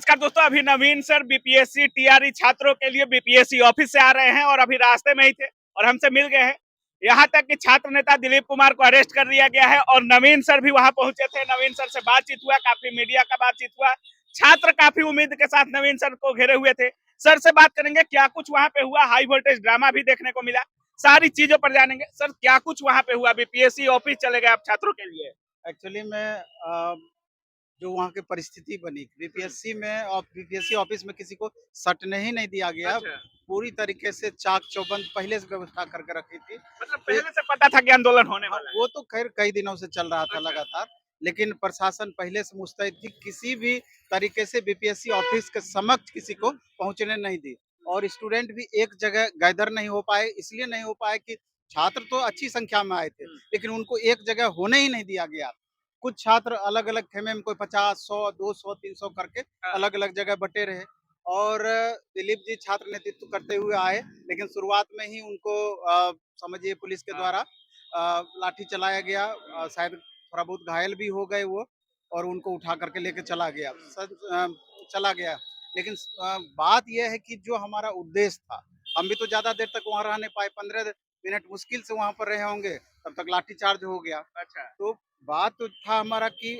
नमस्कार दोस्तों, अभी नवीन सर बीपीएससी टीआरई छात्रों के लिए बीपीएससी ऑफिस से आ रहे हैं और अभी रास्ते में ही थे और हमसे मिल गए हैं। यहाँ तक कि छात्र नेता दिलीप कुमार को अरेस्ट कर लिया गया है और नवीन सर भी वहां पहुंचे थे। नवीन सर से बातचीत हुआ, काफी मीडिया का बातचीत हुआ। छात्र काफी उम्मीद के साथ नवीन सर को घेरे हुए थे। सर से बात करेंगे, क्या कुछ वहां पे हुआ। हाई वोल्टेज ड्रामा भी देखने को मिला, सारी चीजों पर जानेंगे। सर, क्या कुछ वहां पे हुआ? बीपीएससी ऑफिस चले गए आप छात्रों के लिए। एक्चुअली में जो वहाँ की परिस्थिति बनी बीपीएससी में और बीपीएससी ऑफिस में किसी को सटने ही नहीं दिया गया। अच्छा। पूरी तरीके से चाक चौबंद पहले से व्यवस्था करके रखी थी। मतलब तो पहले से पता था कि आंदोलन होने हाँ, वाला है। वो तो खैर कई दिनों से चल रहा था अच्छा। लगातार, लेकिन प्रशासन पहले से मुस्तैद थी, किसी भी तरीके से बीपीएससी ऑफिस के समक्ष किसी को पहुंचने नहीं दी। और स्टूडेंट भी एक जगह गैदर नहीं हो पाए, इसलिए नहीं हो पाए कि छात्र तो अच्छी संख्या में आए थे, लेकिन उनको एक जगह होने ही नहीं दिया गया। कुछ छात्र अलग अलग खेमे में कोई 50, 100, 200, 300 करके हाँ। अलग अलग जगह बटे रहे। और दिलीप जी छात्र नेतृत्व करते हुए आए, लेकिन शुरुआत में ही उनको समझिए पुलिस के द्वारा लाठी चलाया गया। शायद थोड़ा बहुत घायल भी हो गए वो, और उनको उठा करके लेके चला गया। चला गया। लेकिन बात यह है कि जो हमारा उद्देश्य था, हम भी तो ज्यादा देर तक वहाँ रह नहीं पाए, 15 मिनट मुश्किल से वहाँ पर रहे होंगे, तब तक लाठी चार्ज हो गया। अच्छा। तो बात तो था हमारा कि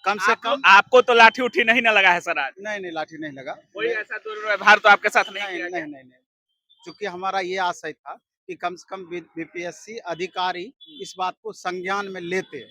कम से कम आपको तो लाठी उठी नहीं ना लगा है सर आज? नहीं नहीं, लाठी नहीं लगा। कोई ऐसा दुर्व्यवहार तो आपके साथ नहीं नहीं किया नहीं गया? नहीं नहीं, चूंकि हमारा ये आशय था कि कम से कम बीपीएससी अधिकारी इस बात को संज्ञान में लेते,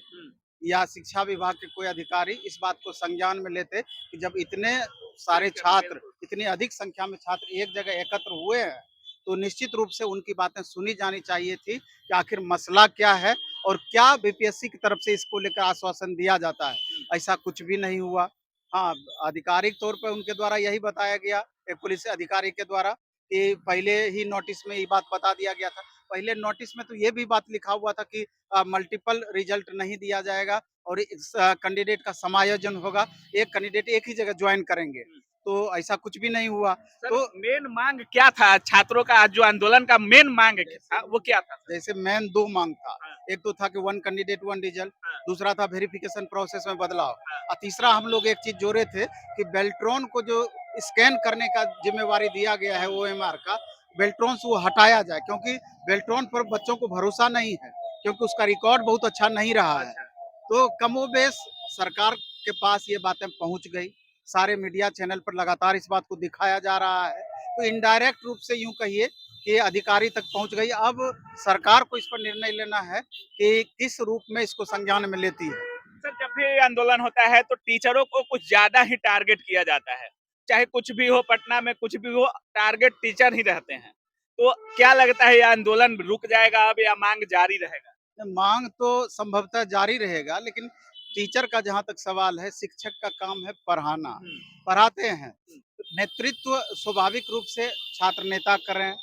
या शिक्षा विभाग के कोई अधिकारी इस बात को संज्ञान में लेते कि जब इतने सारे छात्र, इतनी अधिक संख्या में छात्र एक जगह एकत्र हुए हैं, तो निश्चित रूप से उनकी बातें सुनी जानी चाहिए थी कि आखिर मसला क्या है और क्या बीपीएससी की तरफ से इसको लेकर आश्वासन दिया जाता है। ऐसा कुछ भी नहीं हुआ। हाँ, आधिकारिक तौर पर उनके द्वारा यही बताया गया, एक पुलिस अधिकारी के द्वारा, कि पहले ही नोटिस में ये बात बता दिया गया था। पहले नोटिस में तो ये भी बात लिखा हुआ था कि मल्टीपल रिजल्ट नहीं दिया जाएगा और इस कैंडिडेट का समायोजन होगा, एक कैंडिडेट एक ही जगह ज्वाइन करेंगे। तो ऐसा कुछ भी नहीं हुआ। सर, तो मेन मांग क्या था छात्रों का? आज जो आंदोलन का मेन मांग था वो क्या था? जैसे मेन 2 मांग था। हाँ। एक तो था कि 1 कैंडिडेट 1 रिजल्ट, हाँ। दूसरा था वेरिफिकेशन प्रोसेस में बदलाव, हाँ। और तीसरा हम लोग एक चीज़ जोड़े थे कि बेल्ट्रॉन को जो स्कैन करने का ज़िम्मेवारी दिया गया है ओएमआर का, बेल्ट्रॉन से वो हटाया जाए, क्योंकि बेल्ट्रॉन पर बच्चों को भरोसा नहीं है, क्योंकि उसका रिकॉर्ड बहुत अच्छा नहीं रहा है। अच्छा। तो कमोबेश सरकार के पास ये बातें पहुँच गई, सारे मीडिया चैनल पर लगातार इस बात को दिखाया जा रहा है, तो इनडायरेक्ट रूप से यूँ कहिए कि अधिकारी तक पहुँच गई। अब सरकार को इस पर निर्णय लेना है कि किस रूप में इसको संज्ञान में लेती है। सर, जब भी आंदोलन होता है तो टीचरों को कुछ ज्यादा ही टारगेट किया जाता है, चाहे कुछ भी हो, पटना में कुछ भी हो, टारगेट टीचर ही रहते हैं। तो क्या लगता है, ये आंदोलन रुक जाएगा अब या मांग जारी रहेगा? मांग तो संभवतः जारी रहेगा, लेकिन टीचर का जहाँ तक सवाल है, शिक्षक का काम है पढ़ाना, पढ़ाते हैं। नेतृत्व स्वाभाविक रूप से छात्र नेता करें,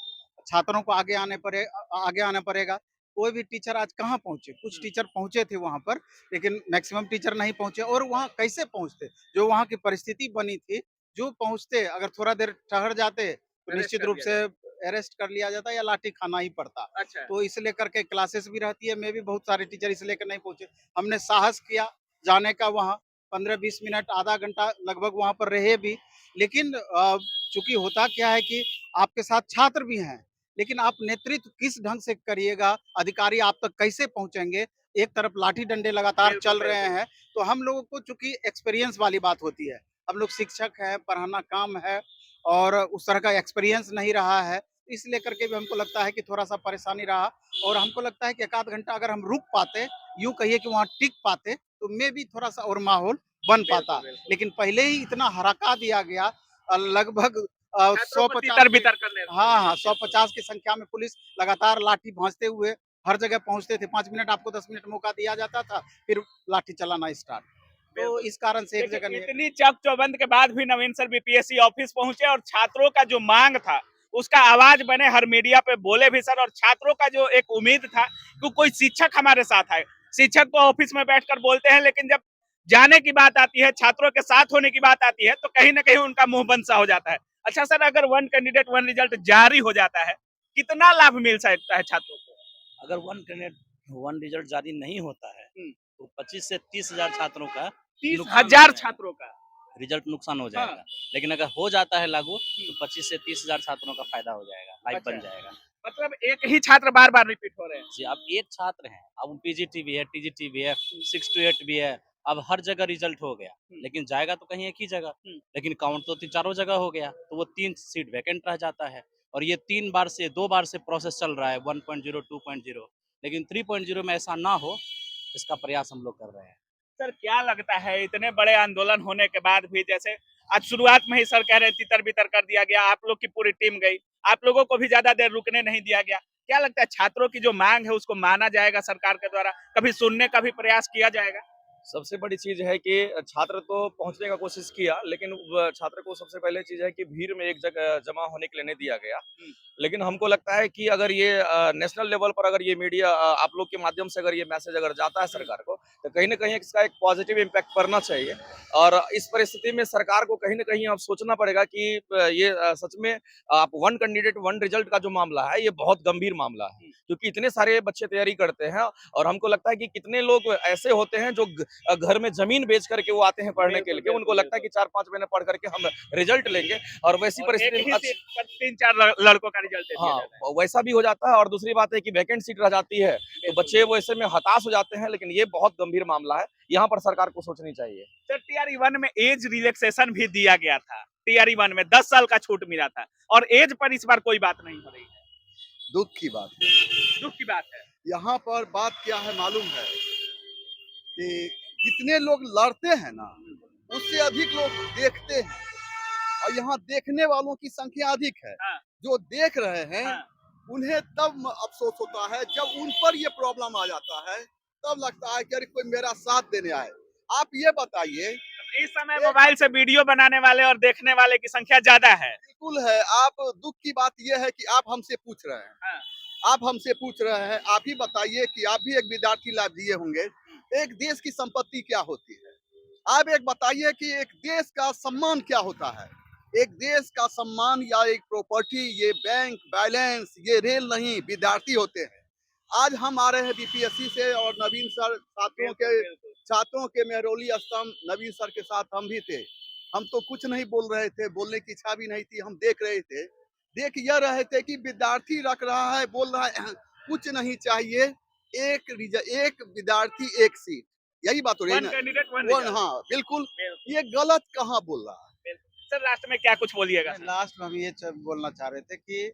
छात्रों को आगे आना पड़ेगा। कोई भी टीचर आज कहाँ पहुँचे? कुछ टीचर पहुँचे थे वहाँ पर, लेकिन मैक्सिमम टीचर नहीं पहुँचे। और वहाँ कैसे पहुँचते? जो वहाँ की परिस्थिति बनी थी, जो पहुँचते, अगर थोड़ा देर ठहर जाते, तो अरेस्ट निश्चित कर रूप लिया से जाए। अरेस्ट कर लिया जाता या लाठी खाना ही पड़ता। अच्छा। तो इस लेकर के क्लासेस भी रहती है, मैं भी बहुत सारे टीचर इस लेकर नहीं पहुँचे। हमने साहस किया जाने का वहाँ, 15-20 मिनट, आधा घंटा लगभग वहाँ पर रहे भी। लेकिन चूँकि होता क्या है कि आपके साथ छात्र भी हैं, लेकिन आप नेतृत्व किस ढंग से करिएगा, अधिकारी आप तक कैसे पहुँचेंगे? एक तरफ लाठी डंडे लगातार बिल्कुल चल रहे बिल्कुल। हैं, तो हम लोगों को चूँकि एक्सपीरियंस वाली बात होती है। हम लोग शिक्षक हैं, पढ़ाना काम है, और उस तरह का एक्सपीरियंस नहीं रहा है। इस लेकर के भी हमको लगता है कि थोड़ा-सा परेशानी रहा, और हमको लगता है कि एक आध घंटा अगर हम रुक पाते, यूँ कहिए कि वहाँ टिक पाते, तो मेबी थोड़ा-सा और माहौल बन पाता। बिल्कुल बिल्कुल। लेकिन पहले ही इतना हड़का दिया गया, लगभग छात्रों को 150 तितर की, बितर करने हाँ, हाँ, 150 की संख्या में पुलिस लगातार लाठी भाँजते हुए हर जगह पहुँचते थे। 5 मिनट आपको 10 मिनट मौका दिया जाता था, फिर लाठी चलाना स्टार्ट। तो बिल्कुल। इस कारण से एक जगह देखिए, नहीं। इतनी चक चौबंद के बाद भी नवीन सर बीपीएससी ऑफिस पहुंचे और छात्रों का जो मांग था उसका आवाज बने, हर मीडिया पे बोले भी सर। और छात्रों का जो एक उम्मीद था कि कोई शिक्षक हमारे साथ आए। शिक्षक तो ऑफिस में बैठकर बोलते हैं, लेकिन जब जाने की बात आती है, छात्रों के साथ होने की बात आती है, तो कहीं ना कहीं उनका मुंह बंद सा हो जाता है। अच्छा सर, अगर 1 कैंडिडेट 1 रिजल्ट जारी हो जाता है, कितना लाभ मिल सकता है छात्रों को? अगर वन रिजल्ट जारी नहीं होता है, तो 25 से 30 हजार छात्रों का तीस नुकसान हजार हो जाएगा। छात्रों का? रिजल्ट नुकसान हो हाँ। जाएगा। लेकिन अगर हो जाता है लागू तो 25 से 30 हजार छात्रों का फायदा हो जाएगा, लाइफ अच्छा। बन जाएगा। मतलब एक ही छात्र बार बार रिपीट हो रहे हैं। जी, अब एक छात्र हैं, अब पीजीटी भी है, टीजीटी भी है, 6 to 8 भी है, अब हर जगह रिजल्ट हो गया, लेकिन जाएगा तो कहीं एक ही जगह, लेकिन काउंट तो चारों जगह हो गया, तो वो 3 सीट वैकेंट रह जाता है। और ये 2 बार से प्रोसेस चल रहा है 1.0, 2.0, लेकिन 3.0 में ऐसा ना हो, इसका प्रयास हम लोग कर रहे हैं। सर क्या लगता है इतने बड़े आंदोलन होने के बाद भी, जैसे आज शुरुआत में ही सर कह रहे तितर बितर कर दिया गया, आप लोग की पूरी टीम गई, आप लोगों को भी ज्यादा देर रुकने नहीं दिया गया, क्या लगता है छात्रों की जो मांग है उसको माना जाएगा सरकार के द्वारा, कभी सुनने का भी प्रयास किया जाएगा? सबसे बड़ी चीज है कि छात्र तो पहुंचने का कोशिश किया, लेकिन छात्र को सबसे पहले चीज है कि भीड़ में एक जगह जमा होने के लिए नहीं दिया गया। लेकिन हमको लगता है कि अगर ये नेशनल लेवल पर अगर ये मीडिया आप लोग के माध्यम से अगर ये मैसेज अगर जाता है सरकार को, तो कहीं ना कहीं इसका एक पॉजिटिव इम्पैक्ट पड़ना चाहिए। और इस परिस्थिति में सरकार को कहीं ना कहीं अब सोचना पड़ेगा कि ये सच में आप वन कैंडिडेट वन रिजल्ट का जो मामला है, ये बहुत गंभीर मामला है, क्योंकि इतने सारे बच्चे तैयारी करते हैं। और हमको लगता है कि कितने लोग ऐसे होते हैं जो घर में जमीन बेच करके वो आते हैं पढ़ने के लिए, उनको लगता है कि 4-5 महीने पढ़ करके हम रिजल्ट लेंगे, और वैसी और परिस्थिति एक में ही सीट पर 3-4 लड़कों का रिजल्ट दे दिया हाँ, जाता है। वैसा भी हो जाता है। और दूसरी बात है कि वैकेंट सीट रह जाती है, तो बच्चे वैसे में हताश हो जाते हैं। लेकिन ये बहुत गंभीर मामला है, यहाँ पर सरकार को सोचनी चाहिए। सर टीआरई 1 में एज रिलैक्सेशन भी दिया गया था, टीआरई 1 में 10 साल का छूट मिला था, और एज पर इस बार कोई बात नहीं हो रही है। दुख की बात है। दुख की बात है। यहाँ पर बात क्या है मालूम है कि जितने लोग लड़ते हैं ना, उससे अधिक लोग देखते हैं, और यहाँ देखने वालों की संख्या अधिक है। हाँ। जो देख रहे हैं हाँ। उन्हें तब अफसोस होता है जब उन पर ये प्रॉब्लम आ जाता है, तब लगता है कि अरे कोई मेरा साथ देने आए। आप ये बताइए, इस समय मोबाइल से वीडियो बनाने वाले और देखने वाले की संख्या ज्यादा है। बिल्कुल है। आप दुख की बात ये है कि आप हमसे पूछ रहे हैं, हाँ। आप हमसे पूछ रहे हैं, आप ही बताइए कि आप भी एक विद्यार्थी लाइफ जिए होंगे, एक देश की संपत्ति क्या होती है? आप एक बताइए कि एक देश का सम्मान क्या होता है? एक देश का सम्मान या एक प्रॉपर्टी, ये बैंक बैलेंस, ये रेल नहीं, विद्यार्थी होते हैं। आज हम आ रहे हैं बीपीएससी से, और नवीन सर छात्रों के मेहरौली स्तंभ नवीन सर के साथ हम भी थे। हम तो कुछ नहीं बोल रहे थे, बोलने की इच्छा भी नहीं थी, हम देख रहे थे। देख यह रहे थे कि विद्यार्थी रख रहा है, बोल रहा है कुछ नहीं चाहिए, एक विद्यार्थी एक सीट, यही बात हो रही है वन ना? Candidate one one, result. हाँ बिल्कुल। बिल्कुल। ये गलत कहाँ बोल रहा है? सर लास्ट में क्या कुछ बोलिएगा? लास्ट में हम ये बोलना चाह रहे थे कि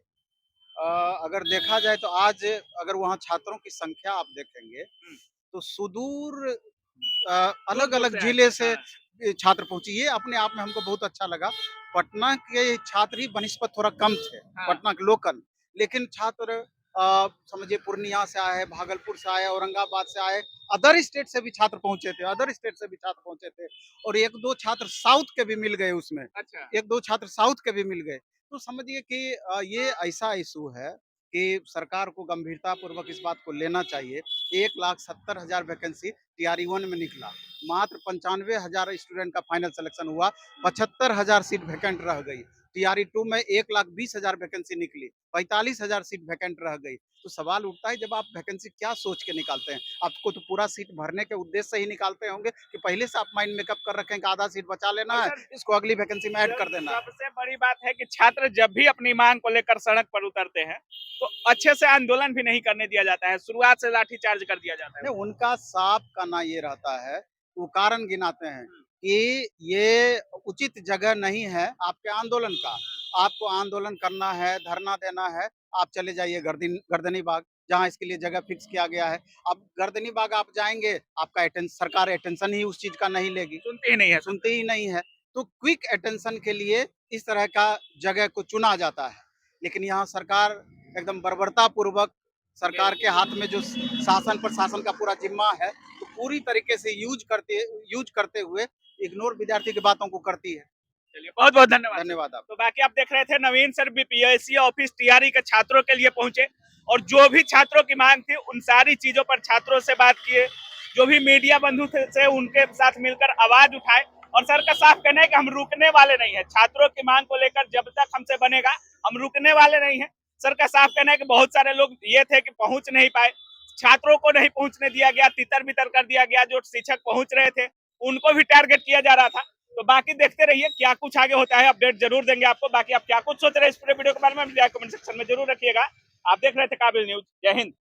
अगर देखा जाए तो आज अगर वहाँ छात्रों की संख्या आप देखेंगे तो सुदूर अलग अलग से जिले आए थे, से छात्र पहुंचे। ये अपने आप में हमको बहुत अच्छा लगा। पटना के छात्र ही बनिस्बत थोड़ा कम थे, हाँ। पटना के लोकल, लेकिन छात्र समझिए पूर्णिया से आए, भागलपुर से आए, औरंगाबाद से आए, अदर स्टेट से भी छात्र पहुंचे थे, और एक दो छात्र साउथ के भी मिल गए उसमें, अच्छा। एक दो छात्र साउथ के भी मिल गए। तो समझिए कि ये ऐसा इशू है कि सरकार को गंभीरता पूर्वक इस बात को लेना चाहिए। 1,70,000 वैकेंसी टीआरई 1 में निकला, मात्र 95,000 स्टूडेंट का फाइनल सिलेक्शन हुआ, 75,000 सीट वैकेंट रह गई। टीआरई 2 में 1,20,000 वैकेंसी निकली, 45,000 सीट वैकेंट रह गई। तो सवाल उठता है, जब आप वैकेंसी क्या सोच के निकालते हैं? आपको तो पूरा सीट भरने के उद्देश्य से ही निकालते होंगे कि पहले से आप माइंड मेकअप कर रखें कि आधा सीट बचा लेना है, इसको अगली वैकेंसी में ऐड कर देना है। सबसे बड़ी बात है कि छात्र जब भी अपनी मांग को लेकर सड़क पर उतरते हैं तो अच्छे से आंदोलन भी नहीं करने दिया जाता है, शुरुआत से लाठीचार्ज कर दिया जाता है। नहीं, उनका साफ करना ये रहता है, वो कारण गिनाते हैं कि ये उचित जगह नहीं है आपके आंदोलन का। आपको आंदोलन करना है, धरना देना है, आप चले जाइए गर्दनी बाग, जहाँ इसके लिए जगह फिक्स किया गया है। अब गर्दनी बाग आप जाएंगे, आपका सरकार अटेंशन ही उस चीज का नहीं लेगी, सुनते ही नहीं है। सुनते ही नहीं है। तो क्विक अटेंशन के लिए इस तरह का जगह को चुना जाता है, लेकिन यहाँ सरकार एकदम बर्बरता पूर्वक, सरकार के हाथ में जो शासन प्रशासन का पूरा जिम्मा है, तो पूरी तरीके से यूज करते हुए इग्नोर विद्यार्थी की बातों को करती है। चलिए बहुत बहुत धन्यवाद। धन्यवाद आप। तो बाकी आप देख रहे थे नवीन सर बीपीएससी ऑफिस टीआरई के छात्रों के लिए पहुंचे, और जो भी छात्रों की मांग थी उन सारी चीजों पर छात्रों से बात किए, जो भी मीडिया बंधु थे उनके साथ मिलकर आवाज उठाए, और सर का साफ कहना है कि हम रुकने वाले नहीं है। छात्रों की मांग को लेकर जब तक हमसे बनेगा हम रुकने वाले नहीं है। सर का साफ कहना है कि बहुत सारे लोग ये थे कि पहुंच नहीं पाए, छात्रों को नहीं पहुंचने दिया गया, तितर बितर कर दिया गया, जो शिक्षक पहुंच रहे थे उनको भी टारगेट किया जा रहा था। तो बाकी देखते रहिए क्या कुछ आगे होता है, अपडेट जरूर देंगे आपको। बाकी आप क्या कुछ सोच रहे हैं इस पूरे वीडियो के बारे में कमेंट सेक्शन में जरूर रखिएगा। आप देख रहे थे काबिल न्यूज। जय हिंद।